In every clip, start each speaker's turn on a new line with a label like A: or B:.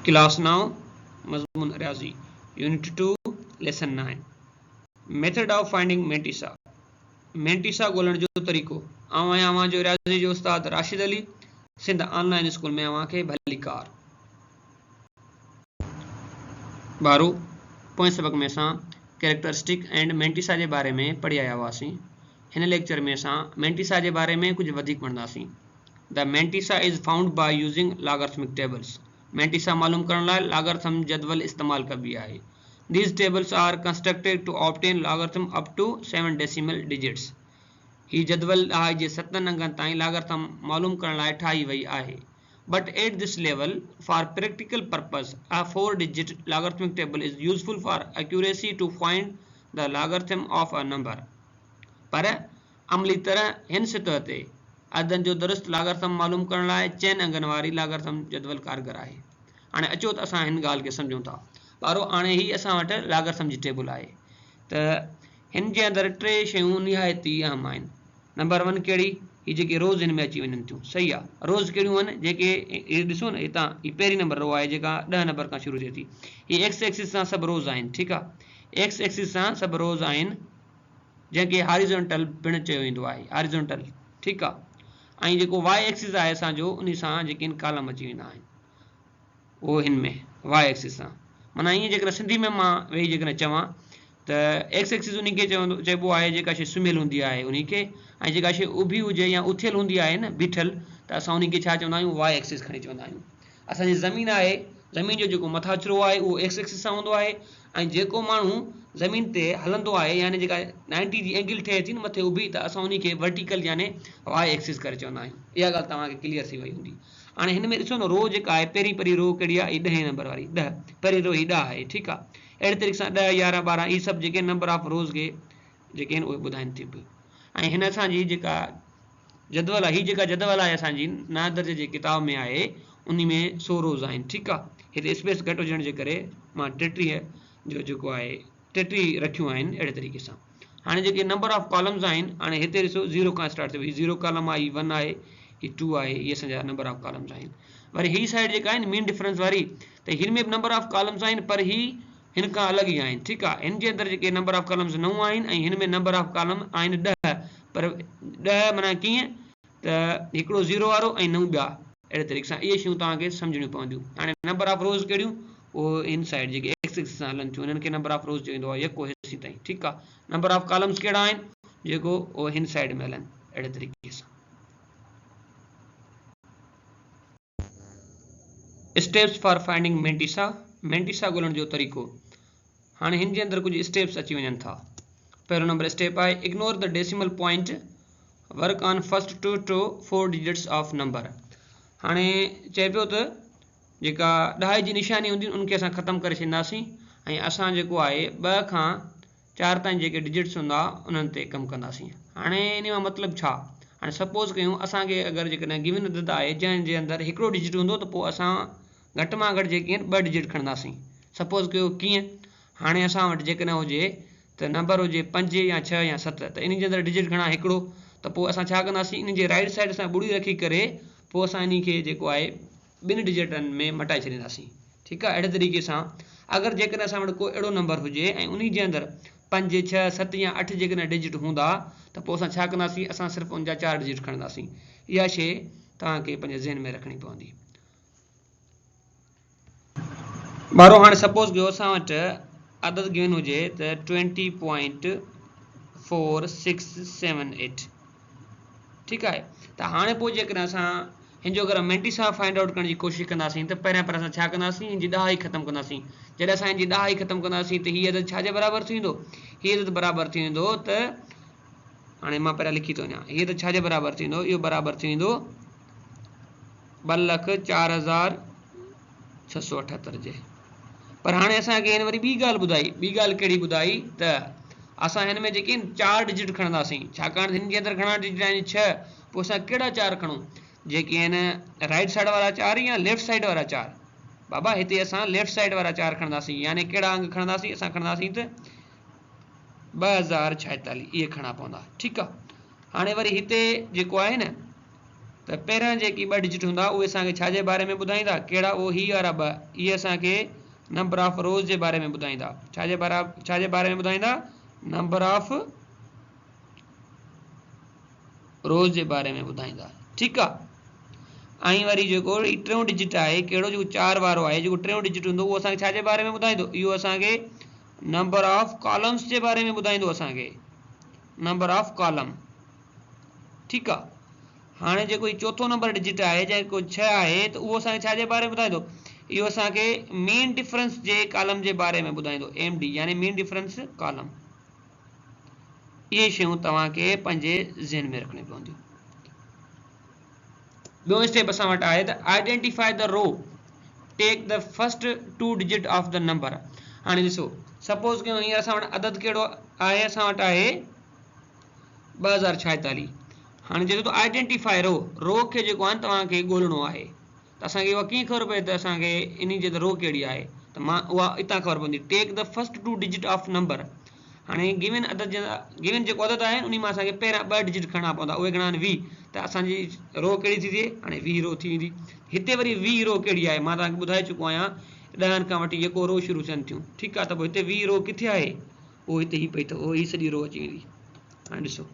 A: Class 9 मजमून रियाजी unit 2 lesson 9 method of finding mantissa ॻोल्हण जो तरीक़ो। आवां जो रियाजी जो उस्ताद राशिद अली, सिंध ऑनलाइन स्कूल में अवां खे भली कार। बारो पोएं सबक में असां कैरेक्टरिस्टिक एंड मेंटिसा जे बारे में पढ़ी आया हुआसीं। हिन लेक्चर में असां मेंटिसा जे बारे में कुछ वधीक पढ़ंदासीं। The mantissa is found by using logarithmic tables. Mantissa मालूम करण लाइ लॉगरिथम जदवल इस्तेमाल कबी आहे। These tables are constructed to obtain logarithm up to 7 decimal digits. ही जदवल आहे जे 7 अंगनि ताईं लॉगरिथम मालूम करण लाइ ठाही वई आहे। But at this level, for practical purpose, a 4-digit logarithmic table is useful for accuracy to find the logarithm of a number. पर अमली तरह हिन सतह ते अदन जो दुरुस्त लॉगरिथम मालूम करण लाइ 4 अंगनि वारी लॉगरिथम जदवल कारगर आहे। हाणे अचो त असां हिन ॻाल्हि खे सम्झूं था। बारो हाणे ही असां वटि लॉगरिथम जी टेबल आहे त हिन जे अंदरि 3 शयूं निहायती अहम आहिनि। नंबर 1 कहिड़ी, ही जेके रोज़ हिन में अची वञनि थियूं, सही आहे। रोज़ कहिड़ियूं आहिनि, जेके ॾिसो न हितां ही पहिरीं नंबर रो आहे जेका 10 नंबर खां शुरू थिए थी। ही एक्स एक्सिस सां सभु रोज़ आहिनि, ठीकु आहे। एक्स एक्सिस सां सभु रोज़ आहिनि जंहिंखे हॉरिज़ॉन्टल पिणु चयो वेंदो आहे, हॉरिज़ॉन्टल, ठीकु आहे। ऐं जेको वाई एक्सिस आहे असांजो, उन सां जेके कॉलम अची वेंदा आहिनि उहो हिन में वाई एक्सिस सां। माना ईअं जेकॾहिं सिंधी में मां वेही जेकॾहिं चवां त एक्स एक्सिस उन खे चइबो आहे जेका शइ सुम्हियल हूंदी आहे उन खे, ऐं जेका शइ उभी हुजे या उथियल हूंदी आहे न, बीठल, त असां उन खे छा चवंदा आहियूं, वाई एक्सिस खणी चवंदा आहियूं। असांजी ज़मीन आहे, ज़मीन जो जेको मथाचरो आहे उहो एक्स एक्सिस सां हूंदो आहे, ऐं जेको माण्हू ज़मीन ते हलंदो आहे यानी जेका 90 जी एंगल ठहे थी न मथे उभी, त असां उन खे वर्टिकल यानी वाई एक्सिस करे चवंदा आहियूं। इहा ॻाल्हि तव्हांखे क्लियर थी वई हूंदी। हाणे हिन में ॾिसो न, रो जेका आहे पहिरीं रो कहिड़ी आहे, 10 नंबर वारी, 10 पहिरीं रो ही 10 आहे, ठीकु आहे। अहिड़े तरीक़े सां 10, 11, 12 ही सभु जेके नंबर ऑफ रोज़ खे जेके आहिनि उहे ॿुधाइनि थियूं पियूं। ऐं हिन असांजी जेका जदवल आहे, ही जेका जदवल आहे असांजी ना दर्जे जे किताब में आहे, उन में 100 रोज़ आहिनि, ठीकु आहे। हिते स्पेस घटि हुजण जे करे मां 33 जो जेको आहे 33 रखियूं आहिनि अहिड़े तरीक़े सां। हाणे जेके नंबर ऑफ कॉलम्स आहिनि, हाणे हिते ॾिसो 0 खां स्टार्ट थियो, ही 0 कॉलम आहे, ही 1 आहे, ही 2 आहे, इहे असांजा नंबर ऑफ कॉलम्स आहिनि। वरी ही साइड जेका आहे मीन डिफरेंस वारी, त हिन में बि नंबर ऑफ कॉलम्स आहिनि, पर ही हिन खां अलॻि ई आहिनि, ठीकु आहे। हिन जे अंदरि जेके नंबर ऑफ कॉलम्स 9 आहिनि, ऐं हिन में नंबर ऑफ कॉलम आहिनि 10, पर 10 माना कीअं त हिकिड़ो 0 वारो ऐं 9 ॿिया, अहिड़े तरीक़े सां इहे शयूं तव्हांखे सम्झणियूं पवंदियूं। हाणे नंबर ऑफ रोज़ कहिड़ियूं, उहो इन साइड जेके एक्स एक्सिस सां हलनि थियूं, हिननि खे नंबर ऑफ रोज़ चवंदो आहे यको हिस्से ताईं, ठीकु आहे। नंबर ऑफ कॉलम्स कहिड़ा आहिनि, जेको उहो हिन साइड में हलनि, अहिड़े तरीक़े सां। स्टेप्स फॉर फाइंडिंग मेंटिसा ॻोल्हण जो तरीक़ो। हाणे हिन जे अंदरि कुझु स्टेप्स अची वञनि था। पहिरियों नंबर स्टेप आहे ignore the decimal point, work on first 2 to 4 digits of number. हाणे चए पियो त जेका ॾहाई जी निशानी हूंदी उनखे असां ख़तमु करे छॾींदासीं, ऐं असां जेको आहे 2 खां 4 ताईं जेके डिजिट्स हूंदा उन्हनि ते कमु कंदासीं। हाणे इन जो मतिलबु छा, हाणे सपोज़ कयूं असांखे अगरि जेकॾहिं गिवन अदद आहे जंहिंजे अंदरि हिकिड़ो डिजिट हूंदो, त पोइ असां घटि मां घटि जेके आहिनि 2 डिजिट खणंदासीं। सपोज़ कयो कीअं, हाणे असां वटि जेकॾहिं हुजे त नंबर हुजे 5 या 6 या 7, त इन जे अंदरि डिजिट घणा, हिकिड़ो, त पोइ असां छा कंदासीं, इन जे राइट साइड सां ॿुड़ी रखी करे पोइ असां इन खे जेको आहे 2 डिजिटनि में मटाए छॾींदासीं, ठीकु आहे। अहिड़े तरीक़े सां अगरि जेकॾहिं असां वटि को अहिड़ो नंबर हुजे ऐं उन जे अंदरि 5, 6, 7 या 8 जेकॾहिं डिजिट हूंदा, त पोइ असां छा कंदासीं, असां सिर्फ़ु उन जा 4 डिजिट खणंदासीं। इहा शइ तव्हांखे पंहिंजे ज़हन में रखणी पवंदी। बारो हाणे सपोज़ कयो असां वटि अदद गिवन हुजे त 20.4678, ठीकु आहे। त हाणे पोइ जेकॾहिं असां हिन जो अगरि मेंटिसा फाइंड आउट करण जी कोशिशि कंदासीं, त पहिरियां असां छा कंदासीं, हिन जी ॾहाई ख़तमु कंदासीं। जॾहिं असां हिन जी ॾहाई ख़तमु कंदासीं त हीअ अदद छाजे बराबरि थी वेंदो, हीअ अदद बराबरि थी वेंदो त, हाणे मां पहिरियां लिखी थो वञां, हीअ अदद छाजे बराबरि थी वेंदो, इहो बराबरि थी वेंदो 2,04,678 जे। पर हाणे असांखे हिन वरी ॿी ॻाल्हि ॿुधाई, ॿी ॻाल्हि कहिड़ी ॿुधाई, त असां हिन में जेके 4 डिजिट खणंदासीं, छाकाणि हिन जे अंदरि घणा डिजिट आहिनि 6, पोइ असां कहिड़ा 4 खणूं, जेके आहिनि राइट साइड वारा 4 या लेफ्ट साइड वारा 4। बाबा हिते असां लेफ्ट साइड वारा 4 खणंदासीं, यानी कहिड़ा अंग खणंदासीं, असां खणंदासीं त 2046, इहे खणा पवंदा, ठीकु आहे। हाणे वरी हिते जेको आहे न त पहिरियां जेकी 2 डिजिट हूंदा उहे असांखे छा जे बारे में ॿुधाईंदा, कहिड़ा, उहो ही वारा 2, इहे असांखे नंबर ऑफ रोज़ जे बारे में ॿुधाईंदा। छा जे बारे में ॿुधाईंदा, नंबर ऑफ रोज़ जे बारे में ॿुधाईंदा। ठीकु आहे। ऐं वरी जेको टियों डिजिट आहे, कहिड़ो, जेको 4 वारो आहे, जेको टियों डिजिट हूंदो उहो असांखे छा जे बारे में ॿुधाईंदो, इहो असांखे नंबर ऑफ कॉलम्स जे बारे में ॿुधाईंदो, असांखे नंबर ऑफ कॉलम। ठीकु आहे। हाणे जेको चौथों नंबर डिजिट आहे, जेको 6 आहे, त उहो असांखे छा जे बारे में ॿुधाईंदो, इहो असांखे मीन डिफरेंस जे कॉलम जे बारे में ॿुधाईंदो, MD यानी मीन डिफरेंस कॉलम। इहे शयूं तव्हांखे पंहिंजे ज़हन में रखणी पवंदियूं। ॿियो स्टेप असां वटि आहे त identify the row, take the first 2 digit of the number. हाणे ॾिसो, सपोज़ कयूं हींअर असां वटि अदद कहिड़ो आहे, असां वटि आहे 2046। हाणे जेको आइडेंटिफाई रो खे जेको आहे तव्हांखे ॻोल्हणो आहे, त असांखे उहा कीअं ख़बर पए त असांखे इन जी रो कहिड़ी आहे, त मां उहा हितां ख़बर पवंदी, take the first 2 digit of number. हाणे गिवन जेको अदद आहे उन मां असांखे पहिरियां 2 डिजिट खणणा पवंदा, उहे घणा आहिनि 20, त असांजी रो कहिड़ी थी थिए, हाणे 20 रो थी वेंदी। हिते वरी 20 रो कहिड़ी आहे, मां तव्हांखे ॿुधाए चुको आहियां 10 खां वठी जेको रो शुरू थियनि थियूं। ठीकु आहे। त पोइ हिते 20 रो किथे आहे, उहो हिते ही पई अथव, ही सॼी रो अची वेंदी। हाणे ॾिसो,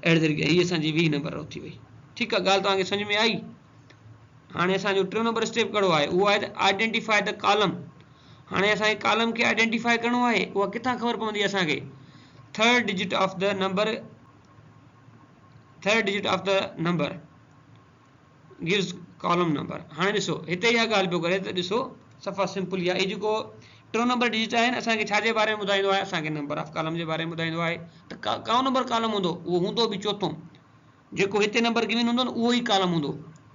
A: अहिड़े तरीक़े हीअ असांजी 20 नंबर रो थी वई। ठीकु आहे। ॻाल्हि तव्हांखे सम्झ में आई। हाणे असांजो 3 नंबर स्टेप कहिड़ो आहे, उहो आहे आइडेंटिफाई द कॉलम। हाणे असांखे कॉलम खे आइडेंटिफाई करिणो आहे, उहा किथां ख़बर पवंदी असांखे, third digit of the number gives column number. हाणे ॾिसो, हिते इहा ॻाल्हि पियो करे, त ॾिसो सफ़ा सिंपल ई आहे। हीअ जेको 3 नंबर डिजिट आहे न, असांखे छा जे बारे में ॿुधाईंदो आहे, असांखे नंबर ऑफ कॉलम जे बारे में ॿुधाईंदो आहे। त काओ नंबर कॉलम हूंदो, उहो हूंदो बि चौथों, जेको हिते नंबर गिवन हूंदो न, उहो ई कॉलम हूंदो।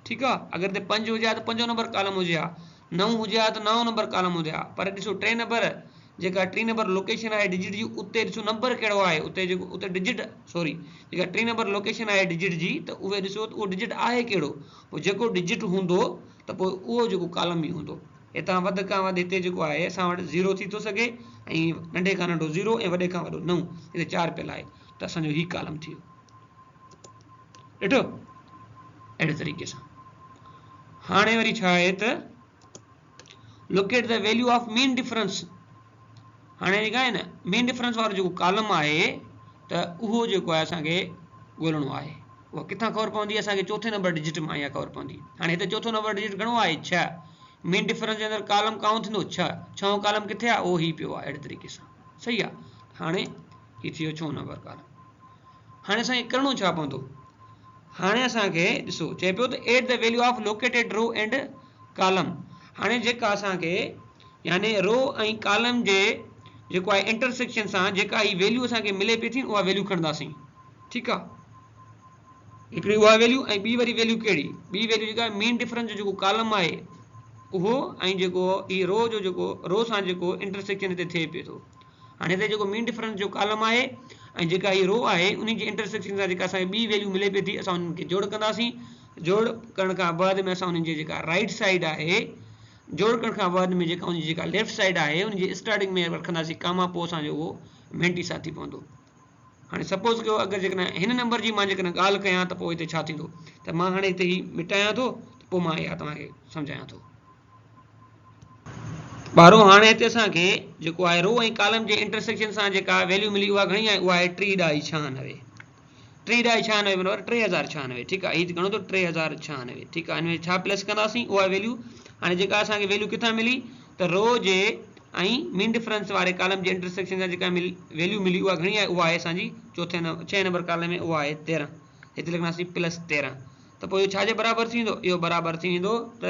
A: ठीकु आहे। अगरि हिते 5 हुजे हा त 5 नंबर कॉलम हुजे हा, 9 हुजे हा त 9 नंबर कॉलम हुजे हा। पर ॾिसो 3 नंबर जेका 3 नंबर लोकेशन आहे डिजिट जी, उते ॾिसो नंबर कहिड़ो आहे, उते डिजिट, सॉरी, जेका 3 नंबर लोकेशन आहे डिजिट जी, त उहे ॾिसो त उहो डिजिट आहे कहिड़ो, पोइ जेको डिजिट हूंदो त पोइ उहो जेको कॉलम ई हूंदो। हितां वधि खां वधि हिते जेको आहे असां वटि 0 थी थो सघे, ऐं नंढे खां नंढो 0 ऐं वॾे खां वॾो 9, हिते 4 पियल आहे, त असांजो ही कॉलम थी वियो। ॾिठो, अहिड़े तरीक़े सां। हाणे वरी छा आहे त locate the value of mean difference. हाणे जेका आहे न मीन डिफरेंस वारो जेको कॉलम आहे, त उहो जेको आहे असांखे ॻोल्हणो आहे। उहा किथां ख़बर पवंदी, असांखे चौथे नंबर डिजिट मां इहा ख़बर पवंदी। हाणे हिते चौथो नंबर डिजिट घणो आहे, 6। मीन डिफरेंस जे अंदरि कॉलम काउं थींदो, 6। 6 कॉलम किथे आहे, उहो ही पियो आहे, अहिड़े तरीक़े सां। सही आहे। हाणे ही थी वियो 6 नंबर कॉलम। हाणे असांखे करिणो छा पवंदो, हाणे असांखे ॾिसो चए पियो त at the value of located row and column. हाणे जेका असांखे यानी रो ऐं कॉलम जे जेको आहे इंटरसेक्शन सां जेका ही वैल्यू असांखे मिले पई थी, उहा वैल्यू खणंदासीं। ठीकु आहे। हिकिड़ी उहा वैल्यू, ऐं ॿी वरी वैल्यू कहिड़ी, ॿी वैल्यू जेका मीन डिफरेंस जो जेको कॉलम आहे उहो, ऐं जेको ही रो जो जेको रो सां जेको इंटरसेक्शन हिते थिए पियो थो। हाणे हिते जेको मीन डिफरेंस जो कॉलम आहे ऐं जेका ही रो आहे, उन जे इंटरसेक्शन सां जेका असांखे ॿी वैल्यू मिले पई थी, असां उन्हनि खे जोड़ कंदासीं। जोड़ करण खां बाद में असां उन्हनि जी जेका राइट साइड आहे, जोड़ करण खां बाद में जेका उनजी जेका लेफ्ट साइड आहे, उनजी स्टार्टिंग में रखंदासीं कामा, पोइ असांजो उहो मेंटिसा थी पवंदो। हाणे सपोज़ कयो अगरि जेकॾहिं हिन नंबर जी मां जेकॾहिं ॻाल्हि कयां त पोइ हिते छा थींदो, त मां हाणे हिते ही मिटायां थो, पोइ मां इहा तव्हांखे सम्झायां थो। ॿारहों, हाणे हिते असांखे जेको आहे रो ऐं कॉलम जे इंटरसेक्शन सां जेका वैल्यू मिली, उहा घणी आहे, उहा आहे 3.96। 3.96 बराबरि 3096। ठीकु आहे। हीअ घणो थो, 3096। ठीकु आहे। हिन में छा प्लस कंदासीं, उहा वैल्यू। हाणे जेका असांखे वैल्यू किथां मिली, त रो जे ऐं मीन डिफरेंस वारे कॉलम जे इंटरसेक्शन सां जेका वैल्यू मिली, उहा घणी आहे, उहा आहे असांजी 6 नंबर कॉलम में, उहा आहे 13। हिते लिखंदासीं +13। त पोइ इहो छाजे बराबरि थी वेंदो, इहो बराबरि थी वेंदो, त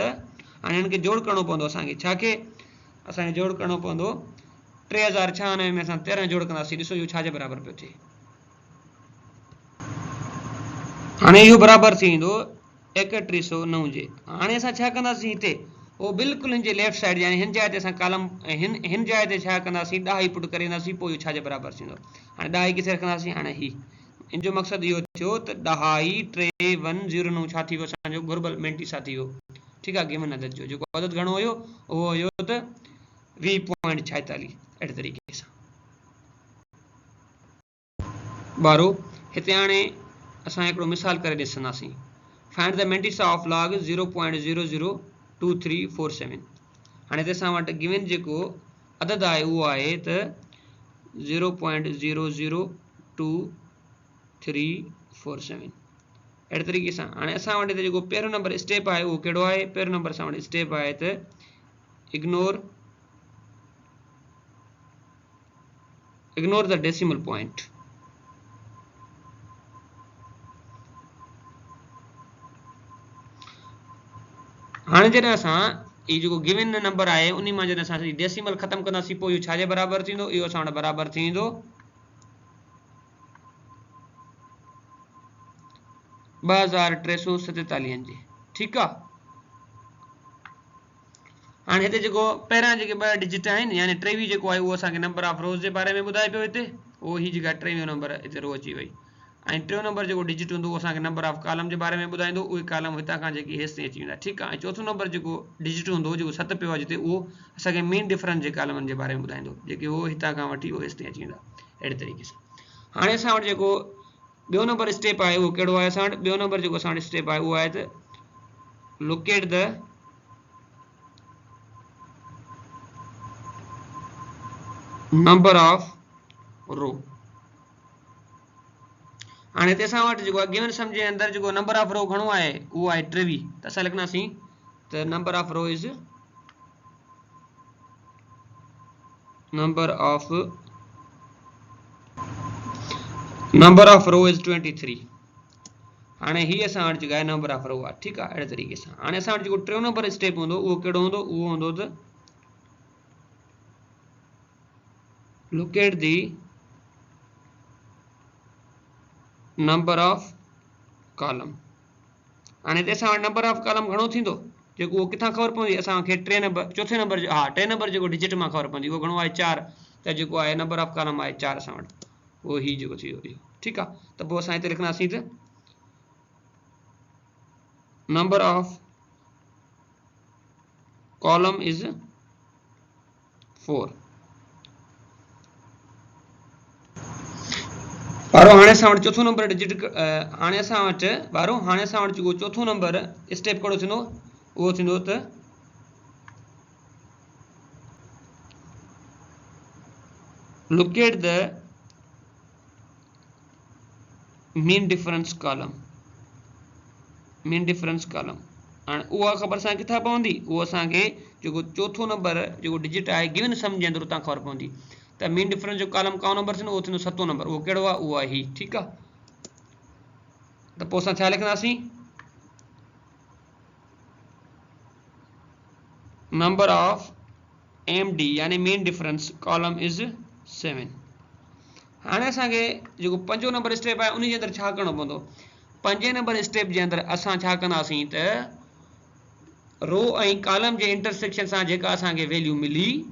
A: हाणे हिननि खे जोड़ करिणो पवंदो असांखे। छा खे असांखे जोड़ करिणो पवंदो, 3096 में असां 13 जोड़ कंदासीं। ॾिसो इहो छाजे बराबरि पियो थिए, हाणे इहो बराबरि थी वेंदो 3109 जे। हाणे असां छा कंदासीं, हिते उहो बिल्कुलु हिन जे लेफ्ट साइड, यानी हिन जाइ ते असां कॉलम हिन जाइ ते छा कंदासीं, ॾाही पुट करे ईंदासीं, पोइ इहो छाजे बराबरि थींदो। हाणे ॾाही किथे रखंदासीं, हाणे ही इन जो मक़सदु इहो थियो त ॾाही 3109 छा थी वियो, असांजो घुर्बल मेंटिसा थी वियो। ठीकु आहे। गिवन अदद जो जेको अदद घणो हुयो, उहो हुयो त 20.46। अहिड़े तरीक़े सां। ॿारो, हिते हाणे असां हिकिड़ो मिसाल करे ॾिसंदासीं। Find the mantissa of log 0.002347। हाणे हिते असां वटि गिवन जेको अदद आहे उहो आहे त 0.002347। अहिड़े तरीक़े सां हाणे असां वटि हिते जेको पहिरियों नंबर स्टेप आहे उहो कहिड़ो आहे? पहिरियों नंबर असां वटि स्टेप आहे त इग्नोर द डेसिमल पॉइंट। हाणे जॾहिं असां ये जो गिवन नंबर आहे उन मां जॾहिं असां डेसिमल ख़त्म कंदासीं पोइ इहो छाजे बराबरि थींदो? इहो असां वटि बराबरि थींदो 2347 जे। ठीकु आहे। हाणे हिते जेको पहिरियां जेके ॿ डिजिट आहिनि यानी टेवीह जेको आहे उहो असांखे नंबर ऑफ रोज़ जे बारे में ॿुधाए पियो हिते, उहो ही जेका टेवीह नंबर हिते रो अची वई। ऐं टियों नंबर जेको डिजिट हूंदो उहो असांखे नंबर ऑफ कॉलम जे बारे में ॿुधाईंदो, उहे कॉलम हितां खां जेकी हेसि ताईं अची वेंदा। ठीकु आहे। ऐं चोथों नंबर जेको डिजिट हूंदो जेको 7 पियो आहे जिते, उहो असांखे मेन डिफरेंस जे कॉलमनि जे बारे में ॿुधाईंदो, जेके उहो हितां खां वठी उहो हेसि ताईं अची वेंदा। अहिड़े तरीक़े सां हाणे असां वटि जेको ॿियो नंबर स्टेप आहे उहो कहिड़ो आहे? असां वटि ॿियो नंबर जेको असां वटि स्टेप आहे उहो आहे त लोकेट द नंबर ऑफ रो। हाणे हिते असां वटि जेको आहे गिवन सम जे अंदरि जेको नंबर ऑफ रो घणो आहे उहो आहे 23, त असां लिखंदासीं त नंबर ऑफ रो इज़ नंबर ऑफ रो इज़ 23। हाणे ही असां वटि जेका आहे नंबर ऑफ रो आहे। ठीकु आहे। अहिड़े तरीक़े सां हाणे असां वटि जेको टियों नंबर स्टेप हूंदो उहो कहिड़ो हूंदो? उहो हूंदो त locate the number of column. हाणे हिते असां वटि नंबर ऑफ कॉलम घणो थींदो जेको उहो किथां ख़बर पवंदी? असांखे चोथे नंबर टे नंबर जेको डिजिट मां ख़बर पवंदी, उहो घणो आहे? 4। त जेको आहे नंबर ऑफ कॉलम आहे 4 असां वटि, उहो ही जेको थी वियो। ठीकु आहे। त पोइ असां हिते लिखंदासीं त नंबर ऑफ कॉलम इज़ 4। वारो हाणे असां वटि चोथों नंबर डिजिट हाणे असां वटि जेको चोथों नंबर स्टेप कहिड़ो थींदो? उहो थींदो त locate the mean difference column. हाणे उहा ख़बर असांखे किथां पवंदी? उहो असांखे जेको चोथों नंबर जेको डिजिट आहे गिवन सम जे अंदरि उतां ख़बर पवंदी। त मीन डिफरेंस जो कॉलम कहिड़ो नंबर थींदो? उहो थींदो 7 नंबर। उहो कहिड़ो आहे? उहो आहे ही। ठीकु आहे। त पोइ असां छा लिखंदासीं? नंबर ऑफ MD यानी मेन डिफरेंस कॉलम इज़ 7। हाणे असांखे जेको पंजो नंबर स्टेप आहे उन जे अंदरि छा करिणो पवंदो? पंजे नंबर स्टेप जे अंदरि असां छा कंदासीं त रो ऐं कॉलम जे इंटरसेक्शन सां जेका असांखे वैल्यू मिली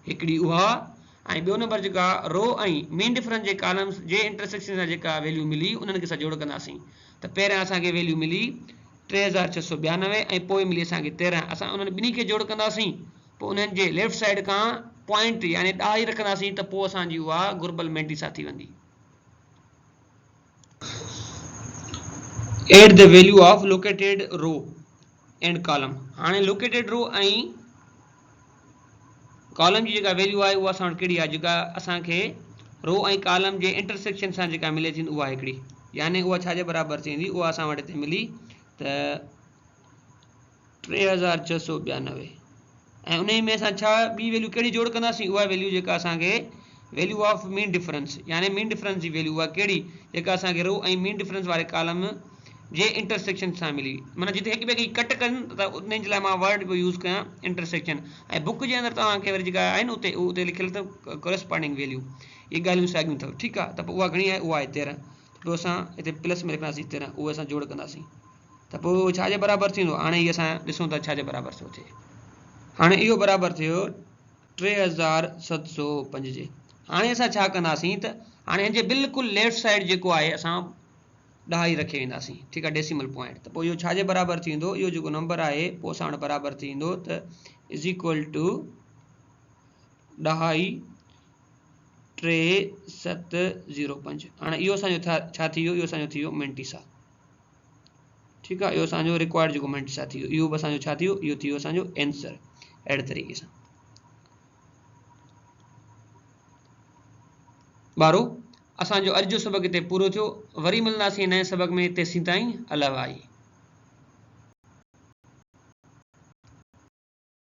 A: हिकिड़ी उहा, ऐं ॿियो नंबर जेका रो ऐं मेन डिफरेंस जे कॉलम्स जे इंटरसेक्शन सां जेका वैल्यू मिली उन्हनि खे असां जोड़ कंदासीं। त पहिरियां असांखे वैल्यू मिली 3692 ऐं पोइ मिली असांखे 13। असां उन्हनि ॿिन्ही खे जोड़ कंदासीं, पोइ उन्हनि जे लेफ्ट साइड खां पॉइंट यानी ॾाही रखंदासीं, त पोइ असांजी उहा घुर्बल मेंटिसा थी वेंदी। Add the value of located row and column. हाणे लोकेटेड रो ऐं कॉलम जी जेका वैल्यू आहे उहा असां वटि कहिड़ी आहे? जेका असांखे रो ऐं कॉलम जे इंटरसेक्शन सां जेका मिले थी उहा हिकिड़ी, यानी उहा छाजे बराबरि थींदी? उहा असां वटि हिते मिली त 3692। ऐं उन में असां छा ॿी वैल्यू कहिड़ी जोड़ कंदासीं? उहा वैल्यू जेका असांखे वैल्यू ऑफ मीन डिफरेंस यानी मीन डिफरेंस जी वैल्यू उहा कहिड़ी? जेका असांखे रो ऐं मीन डिफरेंस वारे कॉलम जे इंटरसेक्शन सां मिली। माना जिते हिक ॿिए खे कट कनि त उन जे लाइ मां वर्ड पियो यूज़ कयां इंटरसेक्शन। ऐं बुक जे अंदरि तव्हांखे वरी जेका आहे न उते लिखियलु अथव कोरस्पॉन्डिंग वैल्यू, इहे ॻाल्हियूं साॻियूं अथव। ठीकु आहे। त पोइ उहा घणी आहे? उहा आहे 13। पोइ असां हिते प्लस में लिखंदासीं 13, उहे असां जोड़ कंदासीं, त पोइ छाजे बराबरि थींदो? हाणे इहे असां ॾिसूं था छाजे बराबरि थो थिए। हाणे इहो बराबरि थियो 3705 जे। हाणे असां छा कंदासीं त हाणे हिन जे बिल्कुलु लेफ्ट साइड जेको आहे असां ॾाही रखे वेंदासीं। ठीकु आहे। Decimal point. त पोइ इहो छाजे बराबरि थींदो? इहो जेको नंबर आहे पोइ असां वटि बराबरि थींदो त इज़ इक्वल टू 2.3705। हाणे इहो असांजो छा थी वियो? इहो असांजो थी वियो मेंटिसा। ठीक है। इहो असांजो रिक्वायर्ड जो मेंटिसा थी इहो बि असांजो छा थियो, इहो थियो असांजो आंसर। अहिड़े तरीक़े सां 12 असांजो अॼु जो सबक़ हिते पूरो थियो। वरी मिलंदासीं नए सबक़ में। तेसीं ताईं अलाह आई।